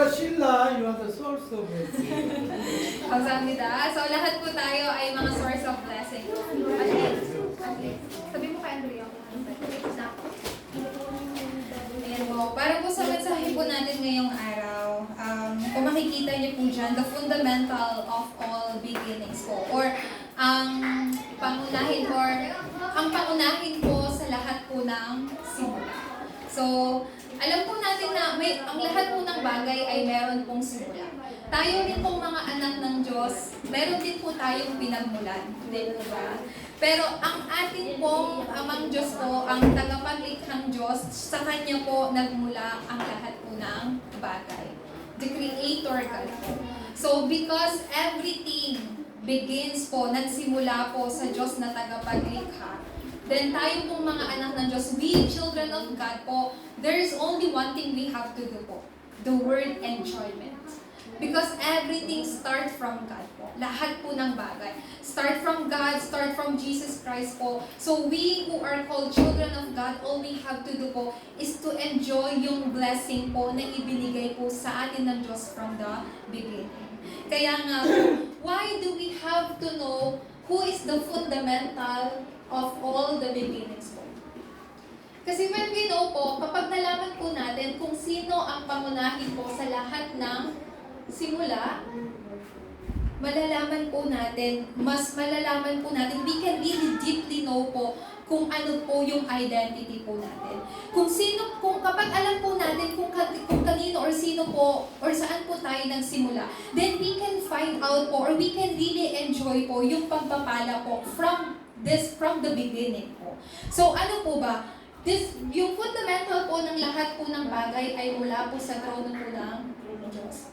Sheila, you are the source of it. Kamsahamnida. So, lahat po tayo ay mga source of blessing. Sabi mo kay Andrea. Ayan po. Para po sa mensahe po natin ngayong araw, kung makikita niyo po dyan, the fundamental of all beginnings po. Or, ang pangunahin po sa lahat po ng simula. So, alam po natin na ang lahat po ng bagay ay meron pong simula. Tayo rin pong mga anak ng Diyos, meron din po tayong pinagmulan. Hindi po ba? Pero ang atin pong amang Diyos po, ang tagapaglikhang Diyos, sa Kanya po nagmula ang lahat po ng bagay. The Creator God po. So, because everything begins po, nagsimula po sa Diyos na tagapaglikha, then tayo pong mga anak ng Diyos, we children of God po, there is only one thing we have to do po. The word enjoyment. Because everything starts from God po. Lahat po ng bagay. Start from God, start from Jesus Christ po. So we who are called children of God, all we have to do po is to enjoy yung blessing po na ibinigay po sa atin ng Diyos from the beginning. Kaya nga po, why do we have to know who is the fundamental of all the beginnings po? Kasi when we know po, kapag nalaman po natin kung sino ang pangunahin po sa lahat ng simula, malalaman po natin, we can really deeply know po kung ano po yung identity po natin. Kung kapag alam po natin kung kanino or sino po, or saan po tayo nagsimula, then we can find out po, or we can really enjoy po yung pagpapala po from the beginning po. So ano po ba? Yung fundamental po ng lahat po ng bagay ay mula po sa trono po ng Diyos.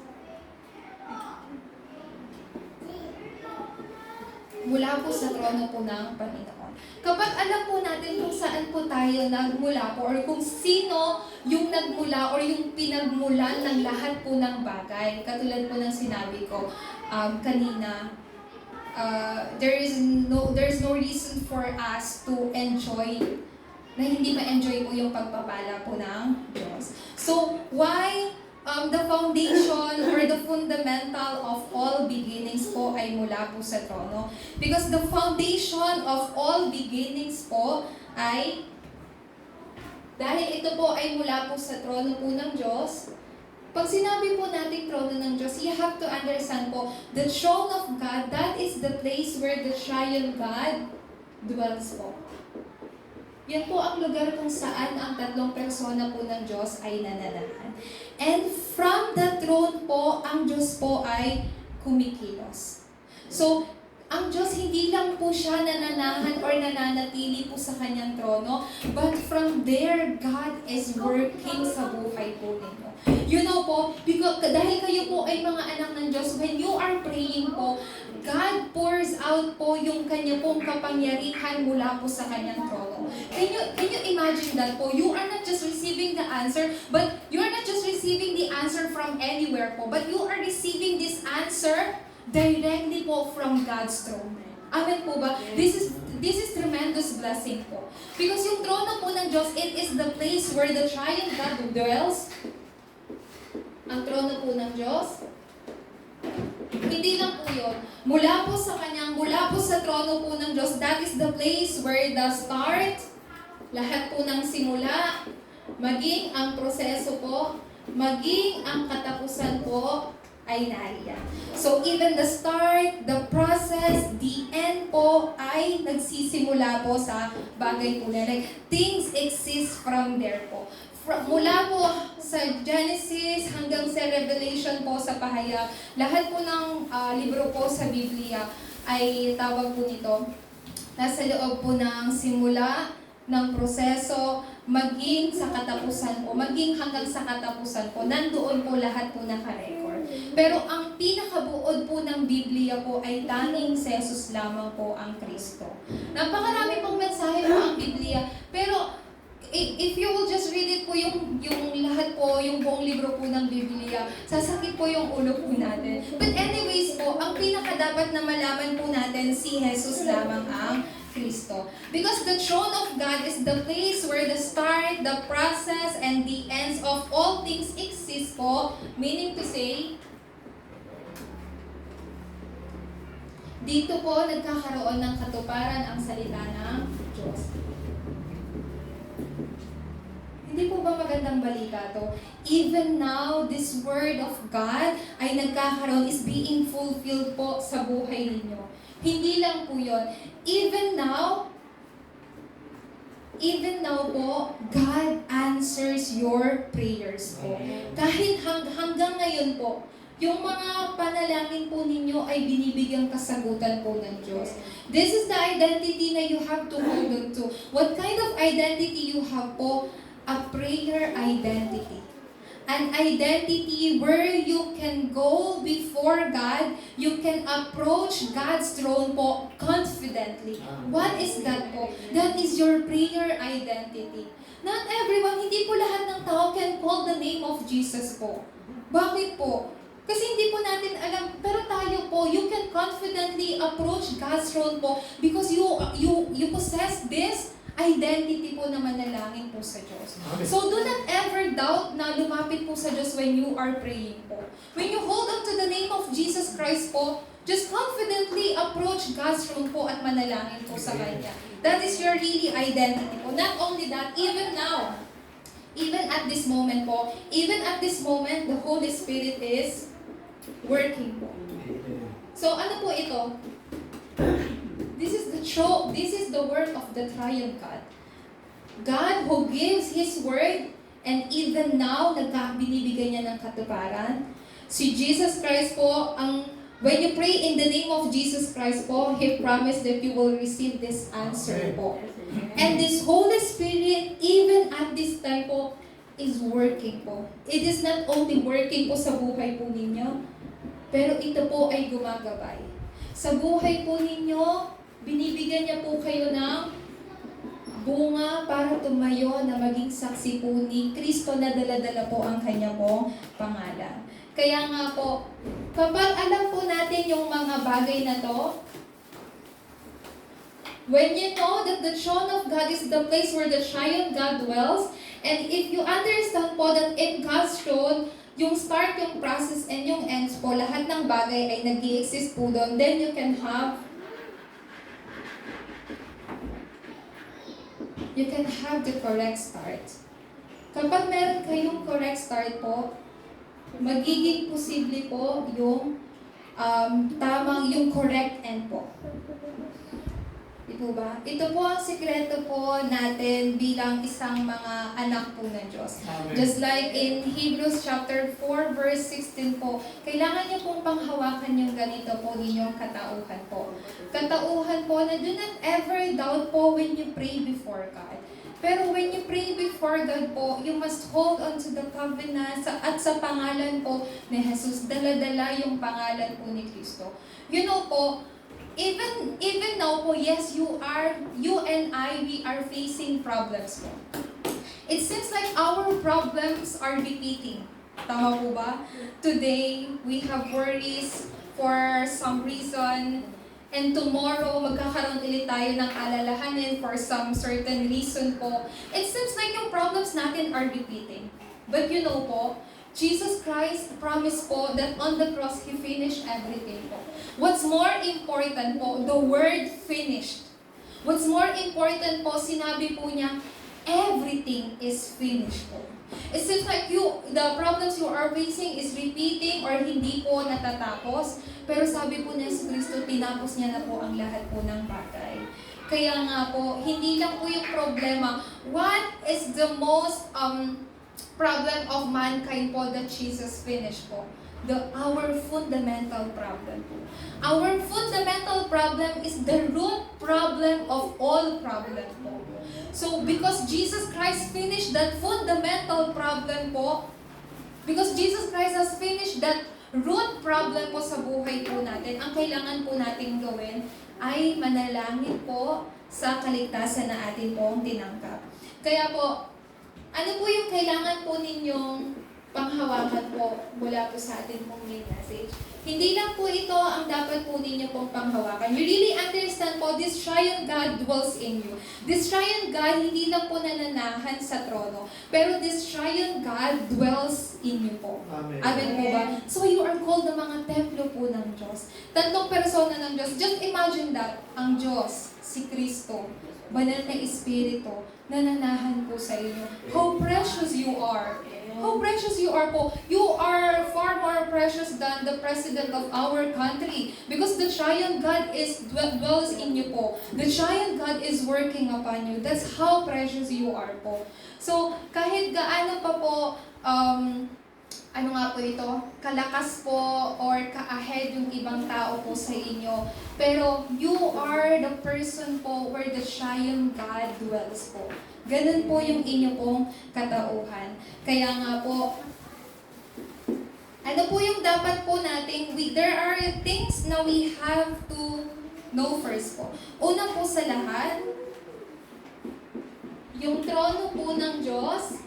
Mula po sa trono po ng Panginoon. Kapag alam po natin kung saan po tayo nagmula po, or kung sino yung nagmula or yung pinagmulan ng lahat po ng bagay, katulad po ng sinabi ko kanina, there's no reason for us to enjoy na hindi ma-enjoy po yung pagpapala po ng Diyos. So, why the foundation or the fundamental of all beginnings po ay mula po sa trono? Because the foundation of all beginnings po ay, dahil ito po ay mula po sa trono po ng Diyos, pag sinabi po natin trono ng Diyos, you have to understand po, the throne of God, that is the place where the triune God dwells po. Yan po ang lugar kung saan ang tatlong persona po ng Diyos ay nananahan. And from the throne po, ang Diyos po ay kumikilos. So, ang Diyos hindi lang po siya nananahan or nananatili po sa kanyang trono, but from there, God is working sa buhay po ninyo. You know po, because, dahil kayo po ay mga anak ng Diyos, when you are praying po, God pours out po yung kanya pong kapangyarihan mula po sa kanyang trono. Can you imagine that po? You are not just receiving the answer, but you are not just receiving the answer from anywhere po, but you are receiving this answer directly po from God's throne. Amen po ba? This is tremendous blessing po. Because yung trono po ng Diyos, it is the place where the triune God dwells. Ang trono po ng Diyos, hindi lang po yun. Mula po sa trono po ng Diyos, that is the place where the start, lahat po ng simula, maging ang proseso po, maging ang katapusan po, ay nariyan. So even the start, the process, the end po ay nagsisimula po sa bagay po na. Like, things exist from there po. Mula po sa Genesis hanggang sa Revelation po sa pahayag, lahat po ng libro po sa Biblia ay tawag po nito, nasa loob po ng simula, ng proseso, maging sa katapusan po, maging hanggang sa katapusan po, nandoon po lahat po naka-record. Pero ang pinakabuod po ng Biblia po ay tanging si Jesus lamang po ang Kristo. Napakarami pong mensahe po ang Biblia, pero if you will just read it po yung lahat po, yung buong libro po ng Biblia, sasakit po yung ulo po natin. But anyways po, ang pinakadapat na malaman po natin, si Jesus lamang ang Kristo. Because the throne of God is the place where the start, the process, and the ends of all things exist po. Meaning to say, dito po nagkakaroon ng katuparan ang salita ng Diyos. Hindi po ba magandang balita to? Even now, this word of God ay nagkakaroon, is being fulfilled po sa buhay ninyo. Hindi lang po yun. Even now po, God answers your prayers po. Kahit hanggang ngayon po, yung mga panalangin po ninyo ay binibigyang kasagutan po ng Diyos. This is the identity na you have to hold on to. What kind of identity you have po? A prayer identity. An identity where you can go before God, you can approach God's throne po confidently. What is that po? That is your prayer identity. Not everyone, hindi po lahat ng tao can call the name of Jesus po. Bakit po? Kasi hindi po natin alam, pero tayo po, you can confidently approach God's throne po because you possess this identity po na manalangin po sa Diyos. Okay. So do not ever doubt na lumapit po sa Diyos when you are praying po. When you hold on to the name of Jesus Christ po, just confidently approach God's throne po at manalangin po sa Kanya. That is your really identity po. Not only that, even now, even at this moment po, the Holy Spirit is working po. So ano po ito? This is the work of the triune God. God who gives His word and even now binibigay niya ng katuparan. Si Jesus Christ po, when you pray in the name of Jesus Christ po, He promised that you will receive this answer po. And this Holy Spirit, even at this time po, is working po. It is not only working po sa buhay po ninyo, pero ito po ay gumagabay. Sa buhay po ninyo, binibigyan niya po kayo ng bunga para tumayo na maging saksi po ni Kristo na dala-dala po ang kanya pong pangalan. Kaya nga po, kapag alam po natin yung mga bagay na to, when you know that the throne of God is the place where the triune God dwells, and if you understand po that in God's throne, yung start, yung process, and yung ends po, lahat ng bagay ay nag-i-exist po doon, then you can have the correct start. Kapag meron kayong correct start po, magiging posible po yung yung correct end po. Di po ba? Ito po ang sikreto po natin bilang isang mga anak po ng Diyos. Amen. Just like in Hebrews chapter 4 verse 16 po, kailangan niyo pong panghawakan yung ganito po ninyong katauhan po. Katauhan po na do not ever doubt po when you pray before God. Pero when you pray before God po, you must hold on to the covenant at sa pangalan po ni Jesus. Dala-dala yung pangalan po ni Kristo. You know po, even now po, yes, you and I, we are facing problems po. It seems like our problems are repeating. Tama po ba? Today, we have worries for some reason. And tomorrow, magkakaroon ulit tayo ng alalahanin for some certain reason po. It seems like yung problems natin are repeating. But you know po, Jesus Christ promised po that on the cross, He finished everything po. What's more important po, the word finished. What's more important po, sinabi po niya, everything is finished po. It seems like the problems you are facing is repeating or hindi po natatapos. Pero sabi po ni Yesu Cristo, tinapos niya na po ang lahat po ng bagay. Kaya nga po, hindi lang po yung problema. What is the most problem of mankind po that Jesus finished po? Our fundamental problem po. Our fundamental problem is the root problem of all problem po. So, because Jesus Christ finished that fundamental problem po, because Jesus Christ has finished that root problem po sa buhay po natin, ang kailangan po natin gawin ay manalangin po sa kaligtasan na atin pong tinanggap. Kaya po, ano po yung kailangan po ninyong panghawakan po mula po sa atin pong main message. Hindi lang po ito ang dapat po ninyo pong panghawakan. You really understand po, this triune God dwells in you. This triune God hindi lang po nananahan sa trono, pero this triune God dwells in you po. Amen. Amen po ba? So you are called na mga templo po ng Diyos. Tatlong persona ng Diyos. Just imagine that, ang Diyos, si Kristo, banal na Espiritu, nananahan po sa inyo. How precious you are. How precious you are po. You are far more precious than the President of our country. Because the Triune God dwells in you po. The Triune God is working upon you. That's how precious you are po. So, kahit gaano pa po, ano nga po ito, kalakas po or ka-ahead yung ibang tao po sa inyo. Pero you are the person po where the Triune God dwells po. Ganun po yung inyo pong katauhan. Kaya nga po, ano po yung dapat po nating, there are things na we have to know first po. Una po sa lahat, yung trono po ng Diyos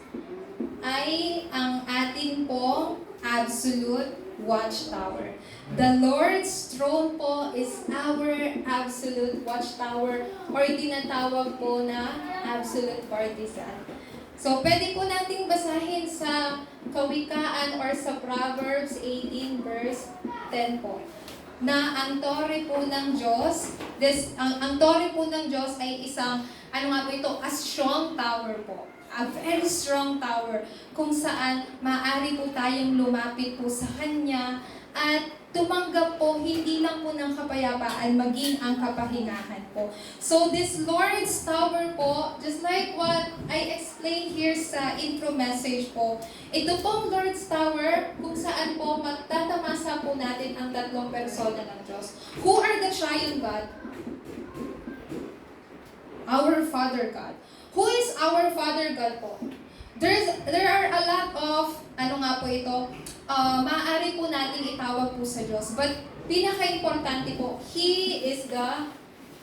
ay ang atin pong absolute watchtower. The Lord's throne po is our absolute watchtower or tinatawag po na absolute partisan. So, pwede po nating basahin sa Kawikaan or sa Proverbs 18 verse 10 po na ang tore po ng Diyos, ang tore po ng Diyos ay isang, ano nga po ito, a strong tower po. A very strong tower kung saan maaari po tayong lumapit po sa Kanya at tumanggap po hindi lang po ng kapayapaan, maging ang kapahingahan po. So this Lord's tower po, just like what I explained here sa intro message po, ito pong Lord's tower kung saan po magtatamasa po natin ang tatlong persona ng Diyos. Who are the Triune God? Our Father God. Who is our Father God po? There are a lot of, ano nga po ito, maaari po nating itawag po sa Diyos. But pinaka-importante po, He is the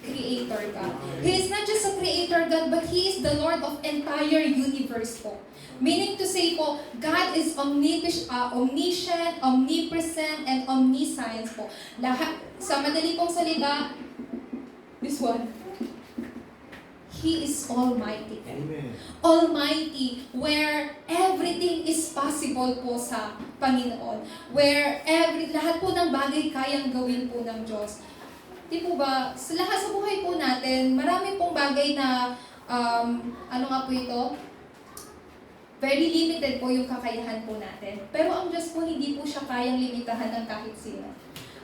Creator God. He is not just a Creator God, but He is the Lord of entire universe po. Meaning to say po, God is omniscient, omnipresent, and omniscience po. Lahat, sa madali pong salita, this one, He is Almighty. Amen. Almighty, where everything is possible po sa Panginoon. Where lahat po ng bagay kayang gawin po ng Diyos. Di po ba, sa lahat sa buhay po natin, marami pong bagay na, ano nga po ito? Very limited po yung kakayahan po natin. Pero ang Diyos po, hindi po siya kayang limitahan ng kahit sino.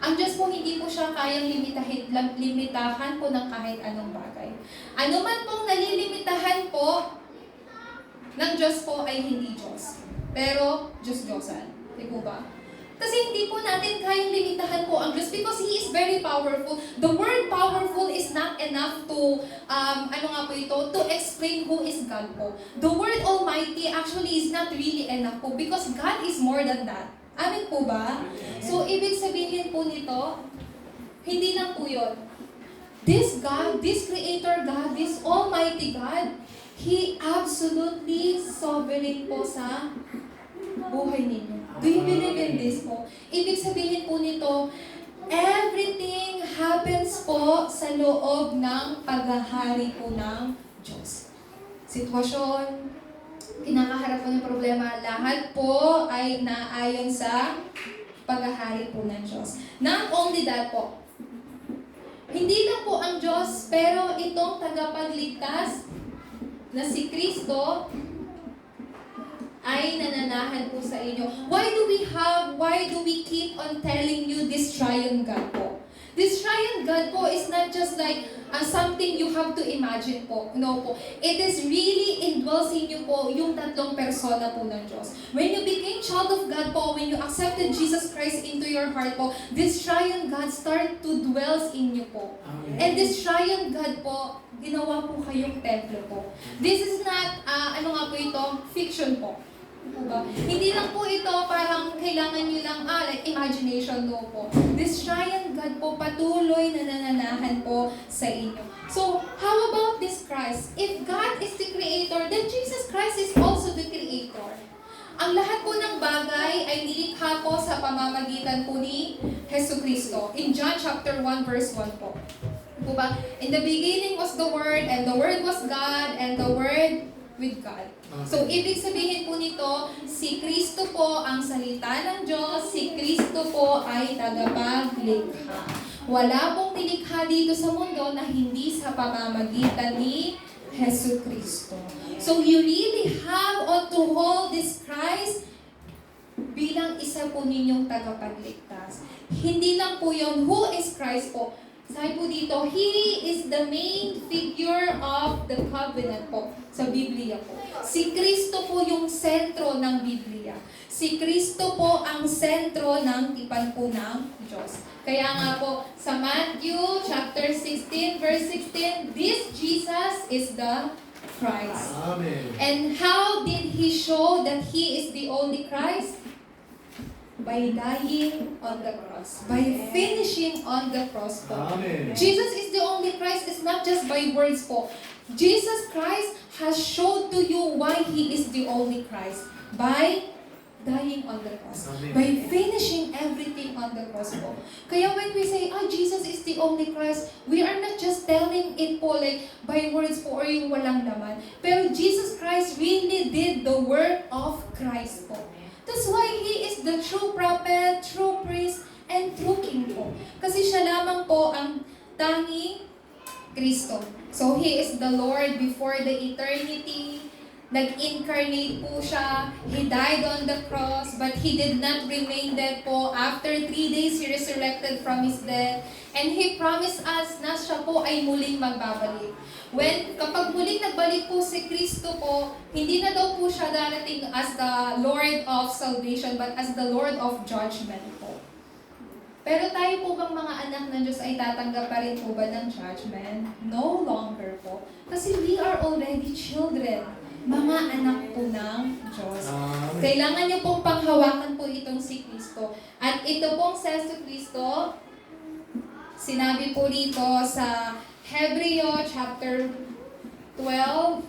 Ang Diyos po, hindi po siya kayang limitahan po ng kahit anong bagay. Ano man pong nalilimitahan po ng Diyos po ay hindi Diyos. Pero, Diyos-Diyosan. Di po ba? Kasi hindi po natin kayang limitahan po ang Diyos because He is very powerful. The word powerful is not enough to, ano nga po ito, to explain who is God po. The word Almighty actually is not really enough po because God is more than that. Amin po ba? So, ibig sabihin po nito, hindi lang po yun. This God, this Creator God, this Almighty God, He absolutely sovereign po sa buhay ninyo. Do you believe in this po? Ibig sabihin po nito, everything happens po sa loob ng paghahari po ng Diyos. Sitwasyon, kinakaharap po ng problema, lahat po ay naayon sa paghahari po ng Diyos. Not only that po, hindi lang po ang Diyos, pero itong tagapagligtas na si Kristo ay nananahan po sa inyo. Why do we keep on telling you this Triune God po? This Triune God po is not just like something you have to imagine po. No po. It is really indwells in you po yung tatlong persona po ng Diyos. When you became child of God po, when you accepted Jesus Christ into your heart po, this Triune God start to dwells in you po. Amen. And this Triune God po, ginawa po kayong templo po. This is not, ano nga po ito, fiction po. Diba? Hindi lang po ito parang kailangan nyo lang, like imagination, no po. This Triune God po patuloy na nananahan po sa inyo. So, how about this Christ? If God is the Creator, then Jesus Christ is also the Creator. Ang lahat po ng bagay ay nilikha po sa pamamagitan po ni Jesucristo. In John chapter 1 verse 1 po. Po ba? In the beginning was the Word, and the Word was God, and the Word with God. So, ibig sabihin po nito, si Kristo po ang salita ng Diyos, si Kristo po ay tagapaglikha. Wala pong nilikha dito sa mundo na hindi sa pamamagitan ni Jesucristo. So, you really have to hold this Christ bilang isa po ninyong tagapagligtas. Hindi lang po yun, who is Christ po? Sabi po dito, He is the main figure of the covenant po sa Biblia po. Si Kristo po yung sentro ng Biblia. Si Kristo po ang sentro ng tipan po ng Diyos. Kaya nga po, sa Matthew chapter 16, verse 16, this Jesus is the Christ. Amen. And how did He show that He is the only Christ? By dying on the cross. By finishing on the cross po. Amen. Jesus is the only Christ. It's not just by words po. Jesus Christ has showed to you why He is the only Christ. By dying on the cross. Amen. By finishing everything on the cross po. Kaya when we say, Jesus is the only Christ, we are not just telling it po like by words po or yung walang laman. Pero Jesus Christ really did the work of Christ po. That's why He is the true prophet, true priest, and true king po. Kasi siya lamang po ang tanging Kristo. So He is the Lord before the eternity. Nag-incarnate po siya. He died on the cross, but He did not remain dead po. After 3 days, He resurrected from His death. And He promised us na siya po ay muling magbabalik. Kapag muling nagbalik po si Kristo po, hindi na daw po siya darating as the Lord of salvation, but as the Lord of judgment po. Pero tayo po bang mga anak ng Diyos ay tatanggap pa rin po ba ng judgment? No longer po. Kasi we are already children. Mga anak po ng Diyos. Amen. Kailangan niyo pong panghawakan po itong si Kristo. At ito pong says to Kristo, sinabi po rito sa Hebreo chapter 12,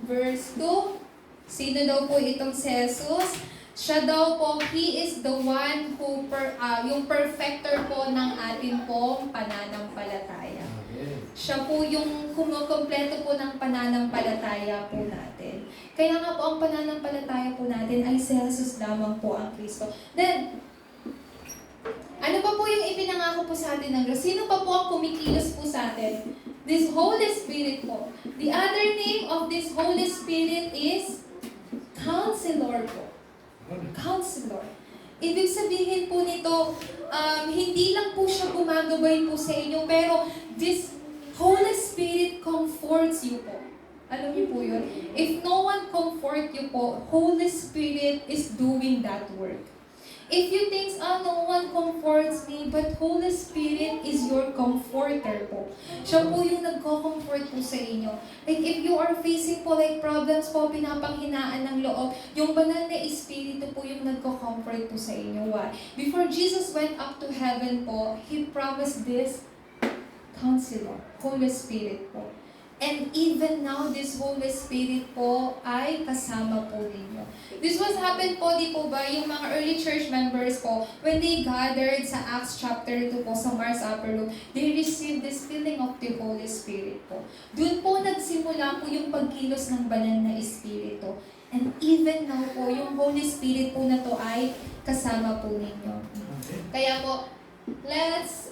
verse 2. Sino daw po itong si Jesus? Siya daw po, He is the one who, yung perfecter po ng atin pong pananampalataya. Siya po yung kumukompleto po ng pananampalataya po natin. Kaya nga po ang pananampalataya po natin ay si Jesus lamang po ang Kristo. Then, ano pa po yung ipinangako po sa atin ng Diyos? Sino pa po ang kumikilos po sa atin? This Holy Spirit po. The other name of this Holy Spirit is Counselor po. Counselor. Ibig sabihin po nito, hindi lang po siya gumagabay po sa inyo, pero this Holy Spirit comforts you po. Alam niyo po yun? If no one comfort you po, Holy Spirit is doing that work. If you think, no one comforts me, but Holy Spirit is your comforter po. Siya po yung nagko-comfort po sa inyo. Like if you are facing po like problems po, pinapanghinaan ng loob, yung banal na Espiritu po yung nagko-comfort po sa inyo. Why? Before Jesus went up to heaven po, He promised this Counselor, Holy Spirit po. And even now, this Holy Spirit po ay kasama po ninyo. This was happened po, di po ba, yung mga early church members po, when they gathered sa Acts chapter 2 po, sa Mars Upper Room, they received this filling of the Holy Spirit po. Doon po nagsimula po yung pagkilos ng banal na Espiritu. And even now po, yung Holy Spirit po na to ay kasama po ninyo. Kaya po, let's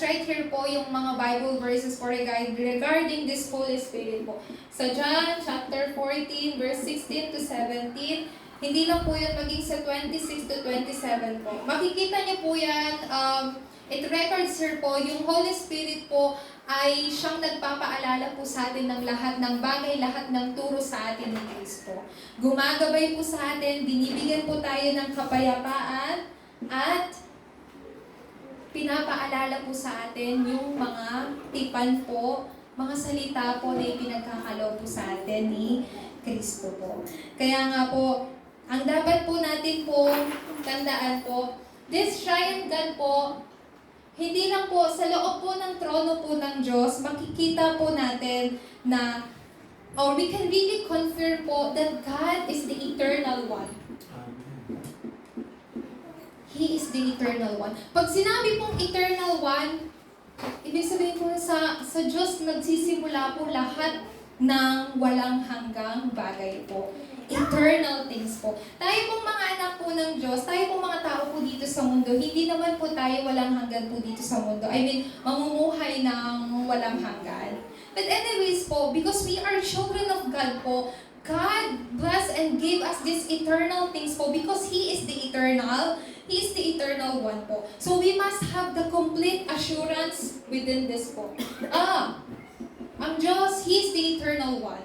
write here po yung mga Bible verses for regarding this Holy Spirit po. Sa John chapter 14 verse 16 to 17, hindi lang po yan, maging sa 26 to 27 po. Makikita niyo po yan, it records here po, yung Holy Spirit po ay siyang nagpapaalala po sa atin ng lahat ng bagay, lahat ng turo sa atin ni Kristo. Gumagabay po sa atin, binibigyan po tayo ng kapayapaan, at pinapaalala po sa atin yung mga tipan po, mga salita po na ipinagkakalaw po sa atin ni Kristo po. Kaya nga po, ang dapat po natin po tandaan po, this triune God po, hindi lang po sa loob po ng trono po ng Diyos, makikita po natin na, or we can really confirm po that God is the eternal one. is the Eternal One. Pag sinabi pong Eternal One, ibig sabihin po sa Diyos nagsisimula po lahat ng walang hanggang bagay po. Eternal things po. Tayo pong mga anak po ng Diyos, tayo pong mga tao po dito sa mundo, hindi naman po tayo walang hanggan po dito sa mundo. I mean, mamumuhay ng walang hanggan. But anyways po, because we are children of God po, God bless and gave us these eternal things po because He is the eternal. He is the eternal one po. So we must have the complete assurance within this po. Ang Diyos, He is the eternal one.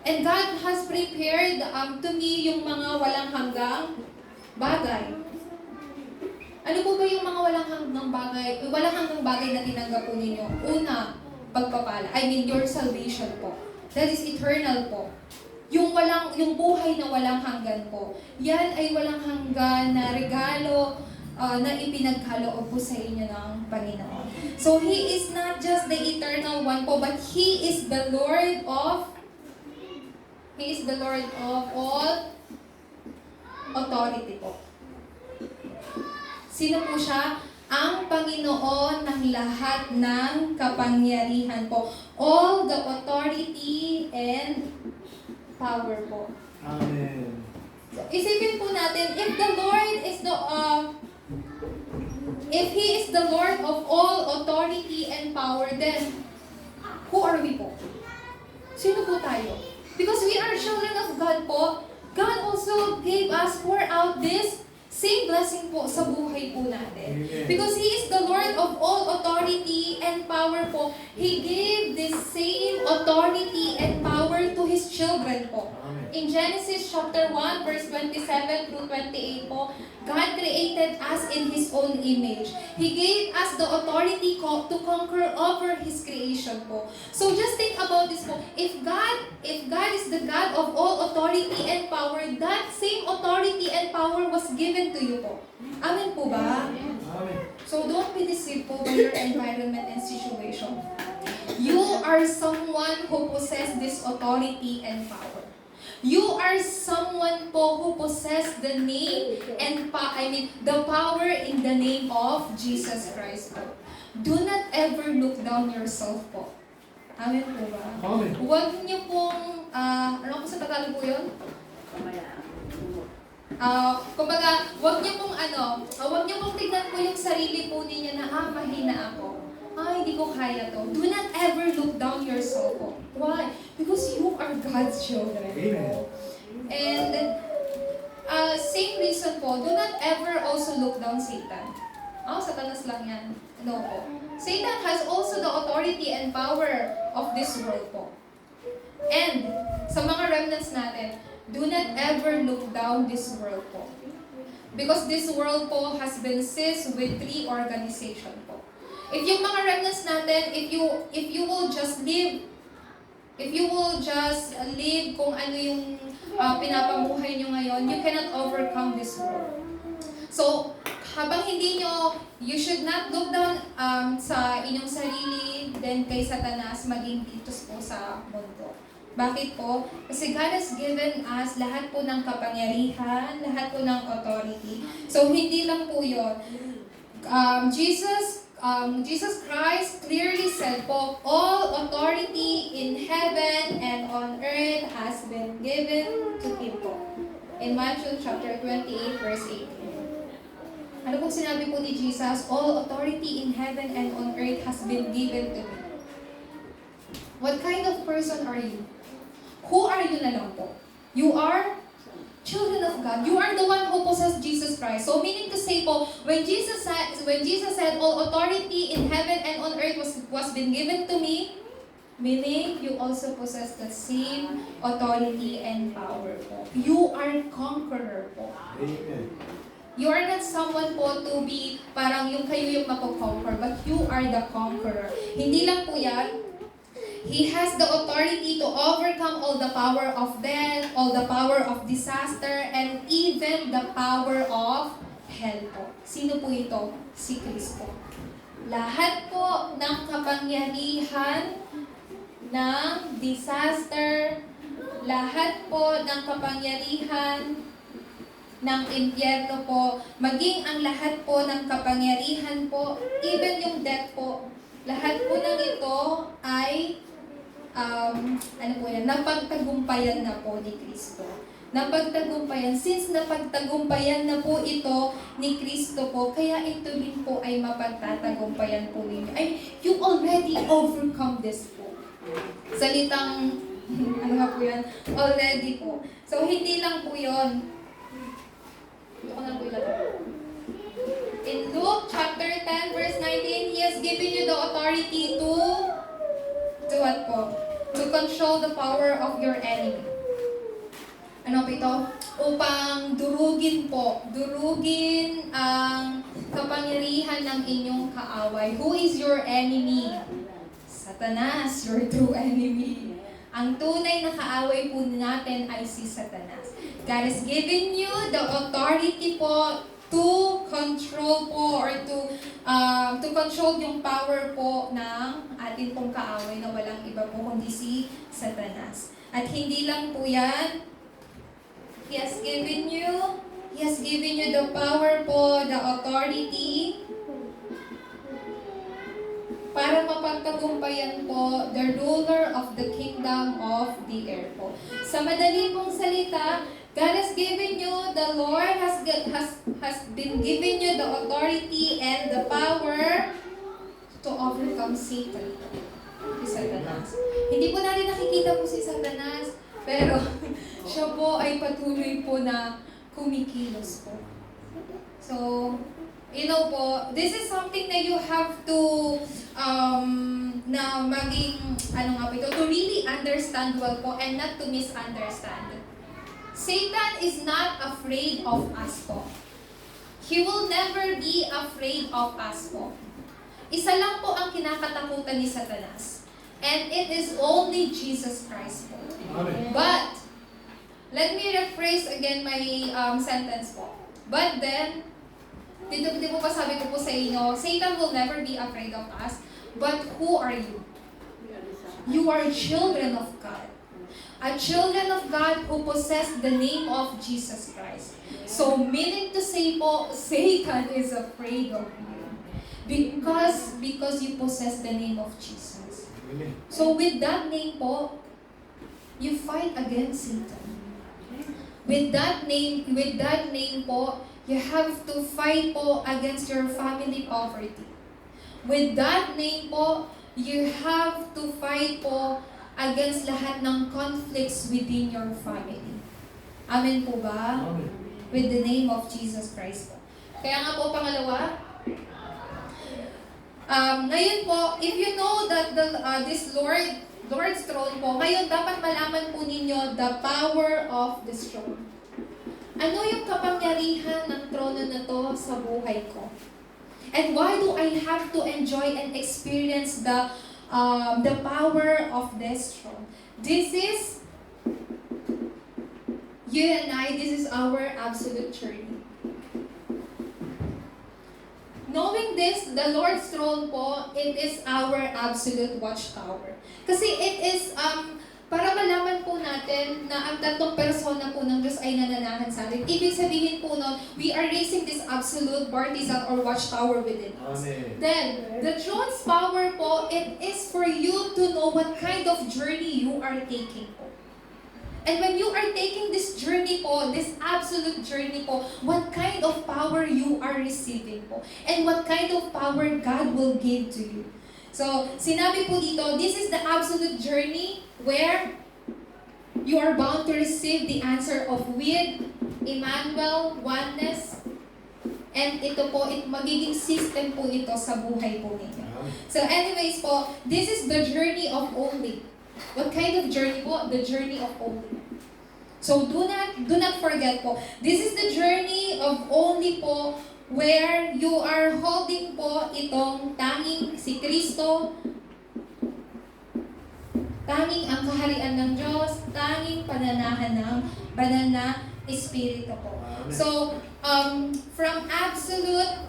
And God has prepared to me yung mga walang hanggang bagay. Ano po ba yung mga walang hanggang bagay? Walang hanggang bagay na tinanggap po ninyo? Una, pagpapala. I mean, your salvation po. That is eternal po. Yung buhay na walang hanggan po. Yan ay walang hanggan na regalo na ipinagkaloob po sa inyo ng Panginoon. So, He is not just the eternal one po, but He is the Lord of all authority po. Sino po siya? Ang Panginoon ng lahat ng kapangyarihan po. All the authority and power po. Amen. So, isipin po natin, if He is the Lord of all authority and power, then who are we po? Sino po tayo? Because we are children of God po, God also gave us, pour out this same blessing po sa buhay po natin. Amen. Because He is the Lord of all authority and power po, He gave this same authority and power to His children po. Amen. In Genesis chapter 1, verse 27 through 28 po, God created us in His own image. He gave us the authority to conquer over His creation po. So just think about this po. If God is the God of all authority and power, that same authority and power was given to you po. Amen po ba? Amen. So don't be deceived po by your environment and situation. You are someone who possess this authority and power. You are someone po who possess the name and the power in the name of Jesus Christ po. Do not ever look down yourself po. Amen po ba? Amen. Huwag niyo pong, ano po sa Tagalog po yun? Kumbaga, huwag niyo pong tignan po yung sarili po ninyo na, mahina ako. Hindi ko kaya to. Do not ever look down yourself po. Why? Because you are God's children. Amen. And same reason po, do not ever also look down Satan. Satanas lang yan. No po. Satan has also the authority and power of this world po. And sa mga remnants natin, do not ever look down this world po. Because this world po has been seized with 3 organization po. If yung mga remnants natin, if you will just live kung ano yung pinapamuhay nyo ngayon, you cannot overcome this world. So, habang you should not look down sa inyong sarili, then kay Satanas, maging titos po sa mundo. Bakit po? Kasi God has given us lahat po ng kapangyarihan, lahat po ng authority. So, hindi lang po yun. Jesus Christ clearly said po, all authority in heaven and on earth has been given to Him po. In Matthew chapter 28, verse 18. Ano pong sinabi po ni Jesus? All authority in heaven and on earth has been given to me. What kind of person are you? Who are you na lang po? You are children of God. You are the one who possess Jesus Christ. So meaning to say po, when Jesus said all authority in heaven and on earth was been given to me, meaning you also possess the same authority and power po. You are conqueror po. Amen. You are not someone po to be parang yung kayo yung mapoconquer, but you are the conqueror. Hindi lang po yan. He has the authority to overcome all the power of death, all the power of disaster, and even the power of hell po. Sino po ito? Si Kristo. Lahat po ng kapangyarihan ng disaster, lahat po ng kapangyarihan ng impyerno po, maging ang lahat po ng kapangyarihan po, even yung death po, lahat po ng ito ay napagtagumpayan na po ni Kristo. Napagtagumpayan. Since napagtagumpayan na po ito ni Kristo po, kaya ito din po ay mapagtatagumpayan po ninyo. Ay, you already overcome this po. Salitang, ano nga po yan? Already po. So, hindi lang po yun. Ito ko na po ilagay. In Luke chapter 10 verse 19, He has given you the authority to what po? To control the power of your enemy. Ano po ito? Upang durugin po. Durugin ang kapangyarihan ng inyong kaaway. Who is your enemy? Satanas, your true enemy. Ang tunay na kaaway po natin ay si Satanas. God has given you the authority po to control po or to control yung power po ng ating pong kaaway na walang iba po kundi si Satanas. At hindi lang po yan, He has given you the power po, the authority para mapagtagumpayan po the ruler of the kingdom of the air po. Sa madali pong salita, God has given you, the Lord has been giving you the authority and the power to overcome Satan. Si Satanas. Hindi po natin nakikita po si Satanas, pero siya po ay patuloy po na kumikilos po. So, you know po, this is something that you have to na maging, to really understand well po and not to misunderstand. Satan is not afraid of us po. He will never be afraid of us po. Isa lang po ang kinakatakutan ni Satanas. And it is only Jesus Christ po. Amen. But, let me rephrase again my sentence po. But then, dito po ba sabi ko po sa inyo, Satan will never be afraid of us. But who are you? You are children of God. A children of God who possess the name of Jesus Christ. So, meaning to say po, Satan is afraid of you. Because you possess the name of Jesus. So, with that name po, you fight against Satan. With that name po, you have to fight po against your family poverty. With that name po, you have to fight po against lahat ng conflicts within your family. Amen po ba? Amen. With the name of Jesus Christ po. Kaya nga po, pangalawa, ngayon po, if you know that this Lord's throne po, ngayon dapat malaman po ninyo the power of this throne. Ano yung kapangyarihan ng trono na to sa buhay ko? And why do I have to enjoy and experience the power of this throne? This is, you and I, this is our absolute journey. Knowing this, the Lord's throne po, it is our absolute watchtower. Kasi it is, para malaman po natin na ang tatlong persona po ng Diyos ay nananahan sa atin. Ibig sabihin po nun, we are raising this absolute partisan or watchtower within us. Amen. Then, the throne's power po, it is for you to know what kind of journey you are taking po. And when you are taking this journey po, this absolute journey po, what kind of power you are receiving po. And what kind of power God will give to you. So, sinabi po dito, this is the absolute journey where you are bound to receive the answer of with, Emmanuel, oneness, and ito po, magiging system po ito sa buhay po ninyo. So anyways po, this is the journey of only. What kind of journey po? The journey of only. So do not forget po, this is the journey of only po, where you are holding po itong tanging si Kristo, tanging ang kaharian ng Diyos, tanging pananahan ng banal na Espiritu po. So, from absolute,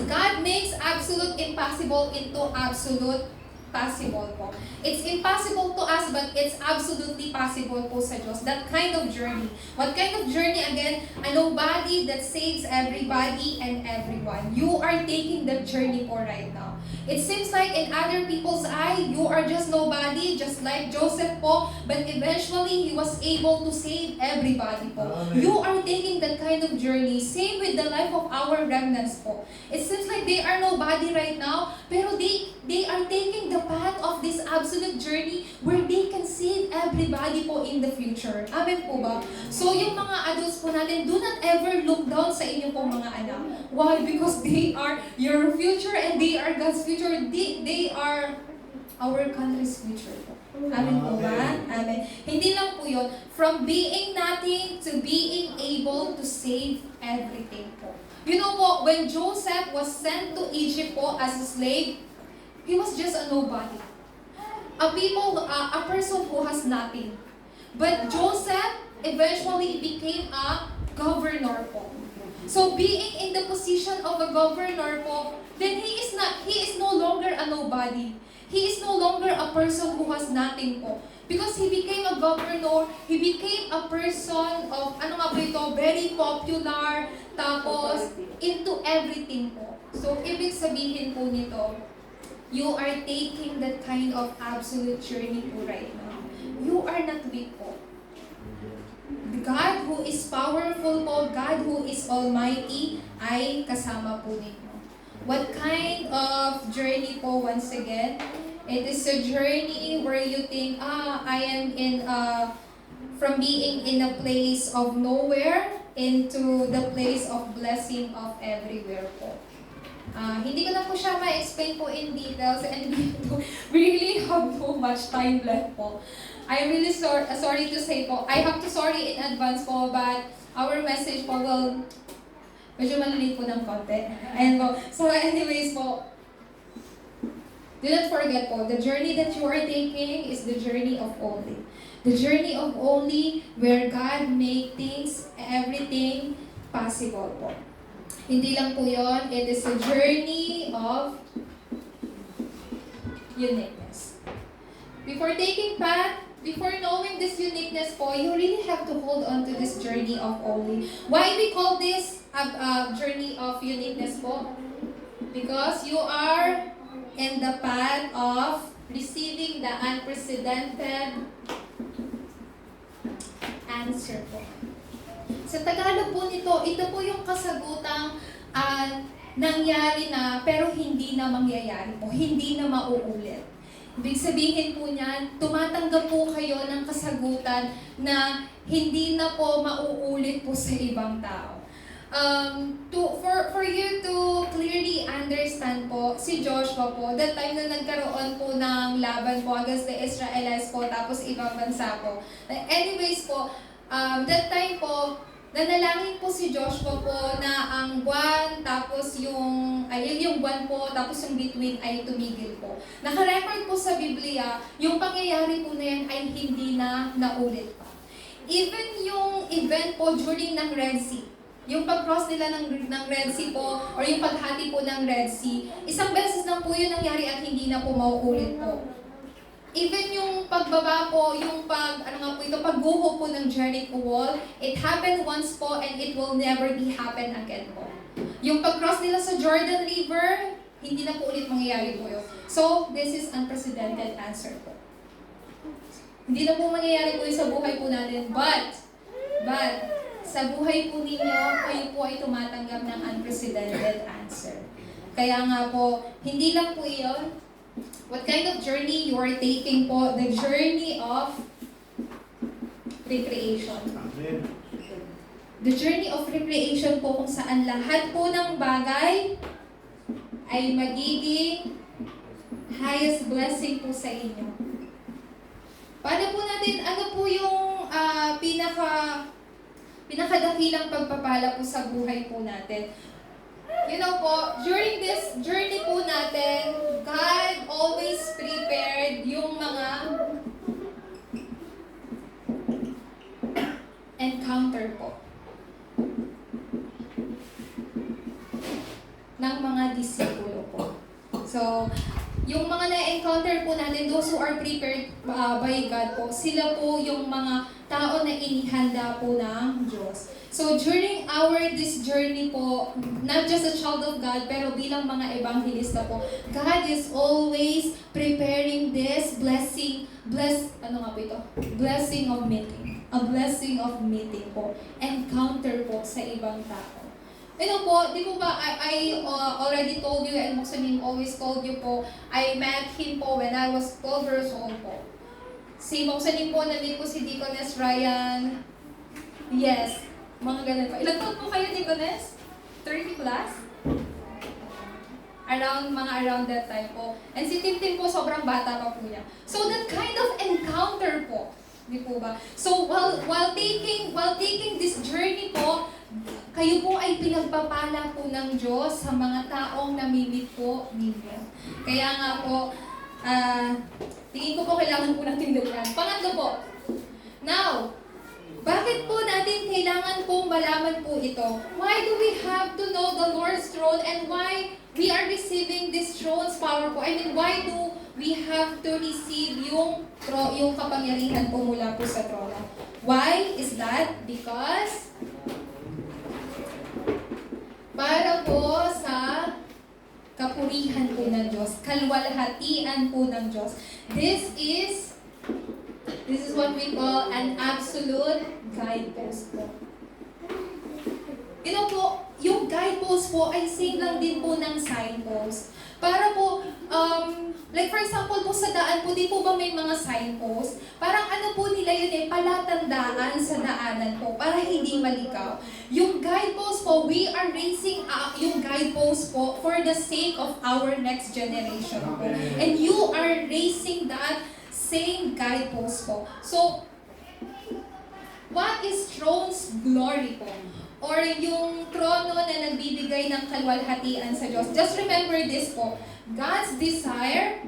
God makes absolute impossible into absolute possible po. It's impossible to us, but it's absolutely possible po sa Diyos. That kind of journey. What kind of journey again? A nobody that saves everybody and everyone. You are taking that journey po right now. It seems like in other people's eye, you are just nobody, just like Joseph po, but eventually he was able to save everybody po. Amen. You are taking that kind of journey. Same with the life of our remnants po. It seems like they are nobody right now, pero they are taking the path of this absolute journey where they can save everybody po in the future. Amen po ba? So yung mga adults po natin, do not ever look down sa inyong pong mga anak. Why? Because they are your future and they are God's future. They are our country's future po. Amen po ba? Amen. Hindi lang po yun. From being nothing to being able to save everything po. You know po, when Joseph was sent to Egypt po as a slave, he was just a nobody. A person who has nothing. But Joseph eventually became a governor po. So being in the position of a governor po, then he is no longer a nobody. He is no longer a person who has nothing po. Because he became a governor, he became a person of, very popular, tapos, into everything po. So, ibig sabihin po nito, you are taking that kind of absolute journey po right now. You are not weak po. God who is powerful po, God who is almighty, ay kasama po ninyo. What kind of journey po once again? It is a journey where you think, I am from being in a place of nowhere into the place of blessing of everywhere po. Hindi ko na po siya ma-explain po in details and we really have so much time left po. I'm really sorry to say po, I have to sorry in advance po, but our message po will medyo maliliit po ng konti. Ayan po. So anyways po, do not forget po, the journey that you are taking is the journey of only. The journey of only where God make things, everything possible po. Hindi lang po yon, it is a journey of uniqueness. Before taking path, before knowing this uniqueness po, you really have to hold on to this journey of only. Why we call this a journey of uniqueness po? Because you are in the path of receiving the unprecedented answer po. Sa Tagalog po nito, ito po yung kasagutang nangyari na pero hindi na mangyayari po, hindi na mauulit. Ibig sabihin po niyan, tumatanggap po kayo ng kasagutan na hindi na po mauulit po sa ibang tao. For you to clearly understand po, si Joshua po, that time na nagkaroon po ng laban po against the Israelites po, tapos ibang bansa po. Anyways po, that time po, nanalangin po si Joshua po na ang buwan, tapos yung buwan po, tapos yung bituin ay tumigil po. Naka-record po sa Biblia, yung pangyayari po na yan ay hindi na naulit pa. Even yung event po during ng Red Sea, yung pag-cross nila ng Red Sea po, or yung paghati po ng Red Sea, isang beses lang po yun nangyari at hindi na po mauulit po. Even yung pagbaba po, yung pagguho po ng Jericho wall, it happened once po and it will never be happen again po. Yung pag-cross nila sa Jordan River, hindi na po ulit mangyayari po yun. So, this is unprecedented answer po. Hindi na po mangyayari po yun sa buhay po natin, but, sa buhay po ninyo, kayo po ay tumatanggap ng unprecedented answer. Kaya nga po, hindi lang po iyon. What kind of journey you are taking po? The journey of recreation. The journey of recreation po kung saan lahat po ng bagay ay magiging highest blessing po sa inyo. Paano po natin, ano po yung pinakadakilang pagpapala po sa buhay po natin? You know po, during this journey po natin, God always prepared yung mga encounter po ng mga disipulo po. So, yung mga na-encounter po natin, those who are prepared by God po, sila po yung mga tao na inihanda po ng Diyos. So during this journey po, not just a child of God, pero bilang mga evangelista po, God is always preparing this blessing of meeting. A blessing of meeting po. Encounter po sa ibang tao. Po, di po ba, I already told you, and Moksanim always told you po, I met him po when I was 12 years old po. Si Moksanim po, na-meet po si Deaconess Ryan. Yes, mga ganun pa. Ilan taon po kayo, Deaconess? 30 plus? Around that time po. And si Tim po, sobrang bata pa po niya. So that kind of encounter po, di po ba? So while taking this journey po, kayo po ay pinagpapala po ng Diyos sa mga taong namimit po ninyo. Kaya nga po, tingin ko po kailangan po natin dalihan. Pangatlo po, now, bakit po natin kailangan po malaman po ito? Why do we have to know the Lord's throne and why we are receiving this throne's power po? I mean, why do we have to receive yung kapangyarihan po mula po sa trono? Why is that? Because para po sa kapurihan po ng Diyos, kalwalhatian po ng Diyos. This is what we call an absolute guidepost po. Po, yung guidepost po ay same lang din po ng signpost. Para po, like for example po sa daan po, di po ba may mga signpost? Parang ano po nila yun palatandaan sa daanan po, para hindi malikaw. Yung guidepost po, we are raising yung guidepost po for the sake of our next generation po. And you are raising that same guidepost po. So, what is throne's glory po? Or yung trono na nagbibigay ng kalwalhatian sa Diyos. Just remember this po. God's desire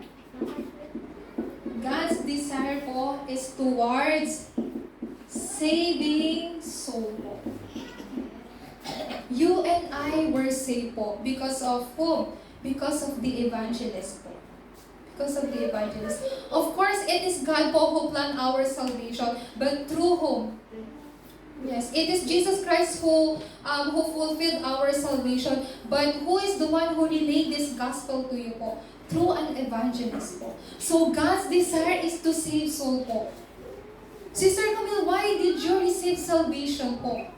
po is towards saving soul po. You and I were saved po because of whom? Because of the evangelist po. Because of the evangelist. Of course, it is God po who planned our salvation, but through whom? Yes, it is Jesus Christ who fulfilled our salvation, but who is the one who relayed this gospel to you po? Through an evangelist po. So God's desire is to save soul po. Sister Camille, why did you receive salvation po?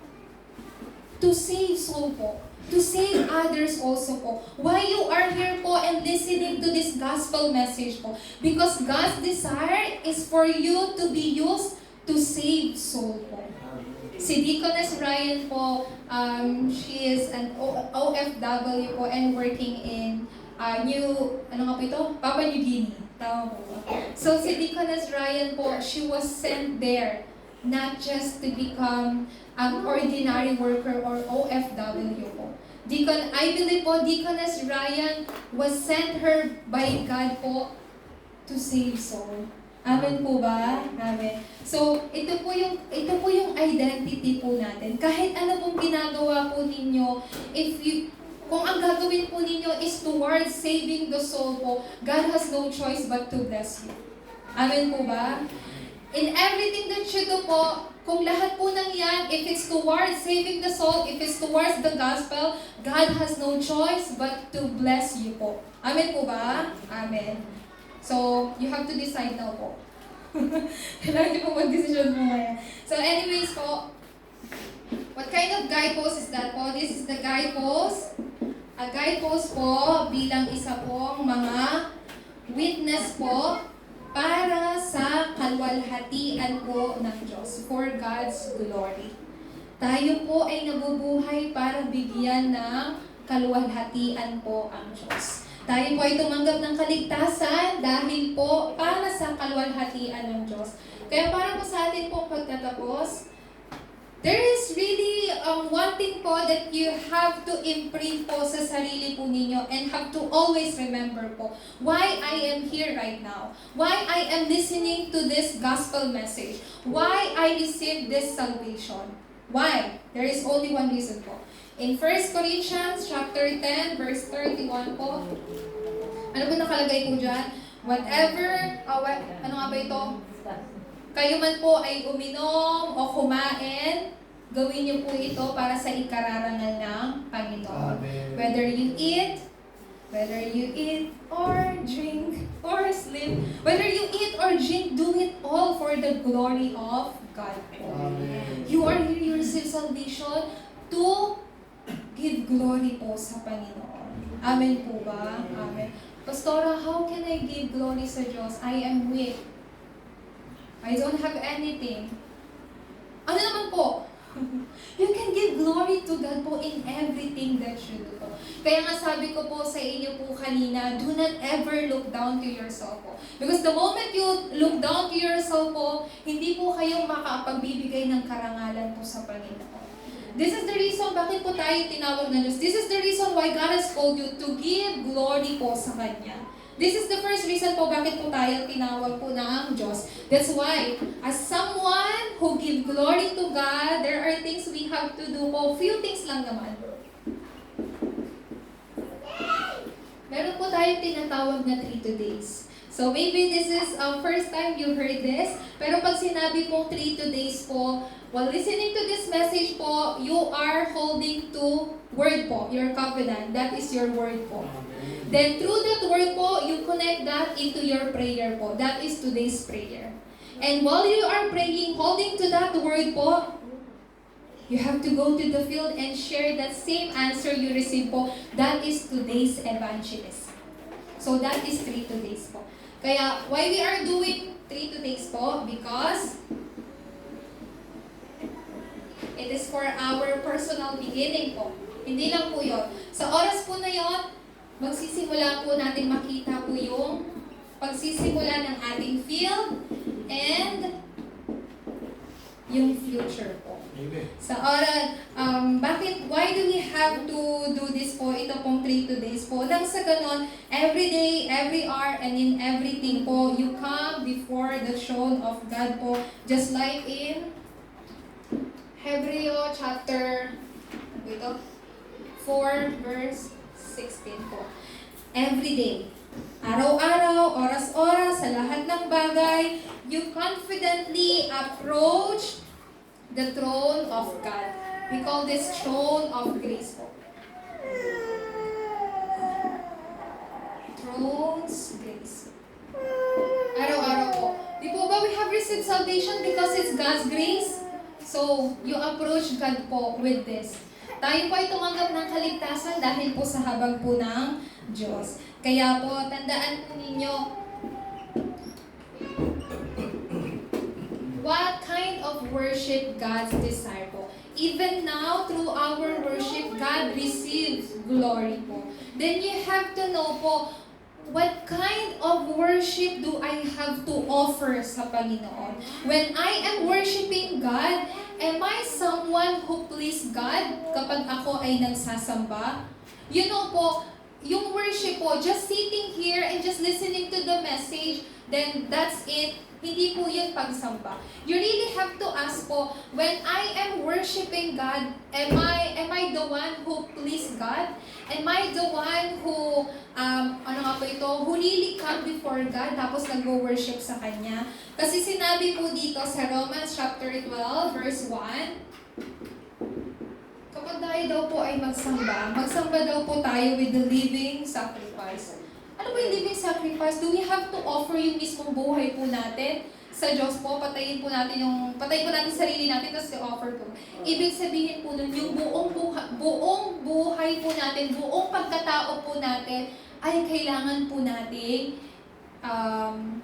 To save soul po. To save others also po. Why you are here po and listening to this gospel message po? Because God's desire is for you to be used to save soul po. Si Deaconess Ryan po, she is an OFW po and working in Papua New Guinea. Tama po ba? So si Deaconess Ryan po, she was sent there not just to become an ordinary worker or OFW po. I believe po, Deaconess Ryan was sent her by God po to save soul. Amen po ba? Amen. So, ito po yung identity po natin. Kahit ano pong ginagawa po ninyo, kung ang gagawin po ninyo is towards saving the soul po, God has no choice but to bless you. Amen po ba? In everything that you do po, kung lahat po ng yan, if it's towards saving the soul, if it's towards the gospel, God has no choice but to bless you po. Amen po ba? Amen. So, you have to decide now po. Kailangan niyo po mag-decision mo ngayon. So, anyways po, what kind of guidepost is that po? This is the guidepost. A guidepost po bilang isa pong mga witness po para sa kalwalhatian po ng Diyos for God's glory. Tayo po ay nabubuhay para bigyan ng kalwalhatian po ang Diyos. Tayo po ay tumanggap ng kaligtasan dahil po para sa kalwalhatian ng Diyos. Kaya para po sa atin po pagtatapos, there is really one thing po that you have to imprint po sa sarili po ninyo and have to always remember po why I am here right now. Why I am listening to this gospel message. Why I received this salvation. Why? There is only one reason po. In 1 Corinthians chapter 10, verse 31 po, ano po nakalagay po dyan? Whatever, ano nga ba ito? Kayo man po ay uminom o kumain, gawin niyo po ito para sa ikararangal ng Panginoon. Amen. Whether you eat or drink or sleep, whether you eat or drink, do it all for the glory of God. Amen. You are here, you receive salvation to give glory po sa Panginoon. Amen po ba? Amen. Pastora, how can I give glory sa Diyos? I am weak. I don't have anything. Ano naman po? You can give glory to God po in everything that you do. Kaya nga sabi ko po sa inyo po kanina, do not ever look down to yourself po. Because the moment you look down to yourself po, hindi po kayo makapagbibigay ng karangalan po sa Panginoon. This is the reason bakit po tayo tinawag ng Diyos. This is the reason why God has called you to give glory po sa Kanya. This is the first reason po bakit po tayo tinawag po ng Diyos. That's why, as someone who give glory to God, there are things we have to do po. Few things lang naman. Meron po tayong tinatawag na 3 days. So maybe this is first time you heard this, pero pag sinabi pong 3 days po, while listening to this message po, you are holding to word po, your covenant. That is your word po. Then through that word po, you connect that into your prayer po. That is today's prayer. And while you are praying, holding to that word po, you have to go to the field and share that same answer you received po. That is today's evangelist. So that is 3 days po. Kaya why we are doing 3 days po? Because it is for our personal beginning po. Hindi lang po yun. Sa oras po na yun, magsisimula po natin makita po yung pagsisimula ng ating field and yung future po. Amen. Sa oras, why do we have to do this po? Ito pong 3 days po. Nang sa ganon, every day, every hour, and in everything po, you come before the throne of God po. Just like in Hebreo chapter 4 verse 16 po. Every day, araw-araw, oras-oras, sa lahat ng bagay, you confidently approach the throne of God. We call this throne of grace po. Throne's grace. Araw-araw po. Di po ba we have received salvation because it's God's grace? So, you approach God po with this. Tayo po ay tumanggap ng kaligtasan dahil po sa habag po ng Diyos. Kaya po, tandaan po ninyo, what kind of worship God's desire po. Even now, through our worship, God receives glory po. Then you have to know po, what kind of worship do I have to offer sa Panginoon? When I am worshiping God, am I someone who please God kapag ako ay nagsasamba? You know po, yung worship po, just sitting here and just listening to the message, then that's it. Hindi po yun pagsamba. You really have to ask po, when I am worshiping God, am I the one who please God? Am I the one who, who really come before God, tapos nag-worship sa Kanya? Kasi sinabi po dito sa Romans chapter 12, verse 1, kapag tayo daw po ay magsamba daw po tayo with the living sacrifice. Ano ba yung living sacrifice? Do we have to offer yung mismong buhay po natin sa Diyos po? Patayin po natin sarili natin, tapos i-offer po. Ibig sabihin po nun, yung buong buhay po natin, buong pagkatao po natin, ay kailangan po natin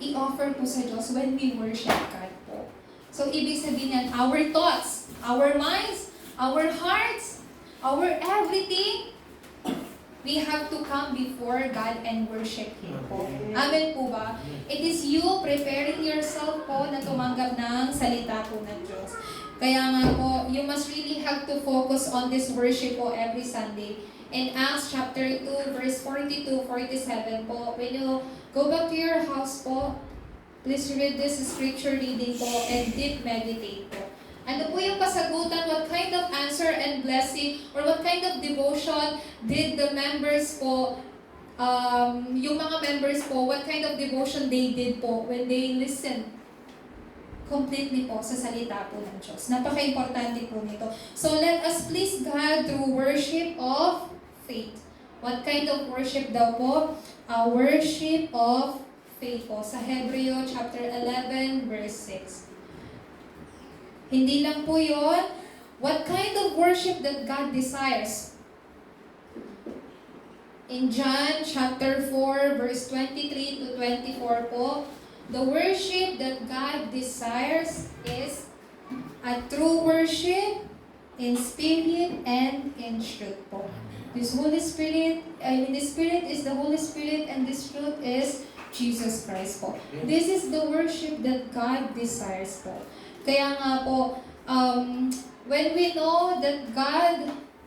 i-offer po sa Diyos when we worship God po. So, ibig sabihin yan, our thoughts, our minds, our hearts, our everything, we have to come before God and worship Him po. Amen po ba? It is you preparing yourself po na tumanggap ng salita po ng Diyos. Kaya nga po, you must really have to focus on this worship po every Sunday. In Acts chapter 2, verse 42-47 po, when you go back to your house po, please read this scripture reading po and deep meditate po. Ano po yung kasagutan? What kind of answer and blessing or what kind of devotion did the members po, yung mga members po, what kind of devotion they did po when they listened completely po sa salita po ng Diyos. Napaka-importante po nito. So let us please God through worship of faith. What kind of worship daw po? A worship of faith po. Sa Hebreo chapter 11 verse 6. Hindi lang po yun. What kind of worship that God desires? In John chapter 4 verse 23 to 24 po, the worship that God desires is a true worship in spirit and in truth po. This Holy Spirit, the Spirit is the Holy Spirit and this truth is Jesus Christ po. This is the worship that God desires po. Kaya nga po, when we know that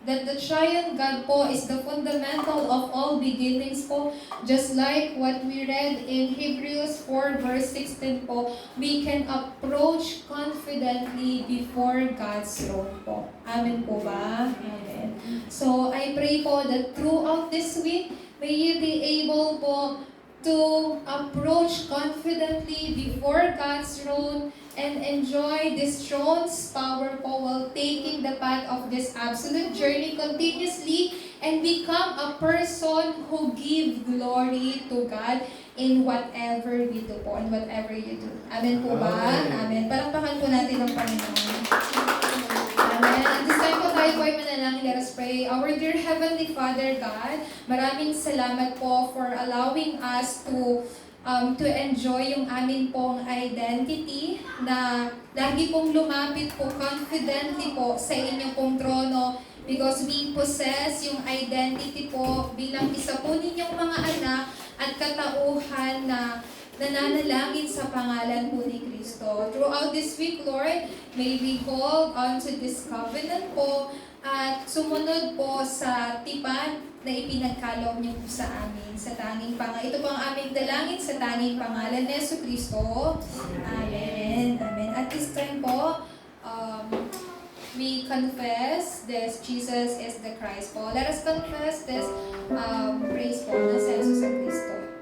that the triune God po is the fundamental of all beginnings po, just like what we read in Hebrews 4 verse 16 po, we can approach confidently before God's throne po. Amen po ba? Amen. So, I pray po that throughout this week, may you be able po to approach confidently before God's throne and enjoy this throne's power po while taking the path of this absolute journey continuously and become a person who give glory to God in whatever we do po, in whatever you do. Amen po ba? Amen. Palakpakan po natin ang Panginoon. Amen. At this time po tayo po ay manalangin. Let us pray. Our dear Heavenly Father God, maraming salamat po for allowing us to enjoy yung amin pong identity na lagi pong lumapit po confidently po sa inyong pong trono because we possess yung identity po bilang isa po ninyong mga anak at katauhan na nananalangin sa pangalan po ni Kristo. Throughout this week, Lord, may we hold on to this covenant po at sumunod po sa tipan na ipinagkaloob niyo po sa amin, sa tanging pangalan. Ito po ang aming dalangin sa tanging pangalan ni Yesu Kristo. Amen. Amen. At this time po, we confess this Jesus is the Christ po. Let us confess this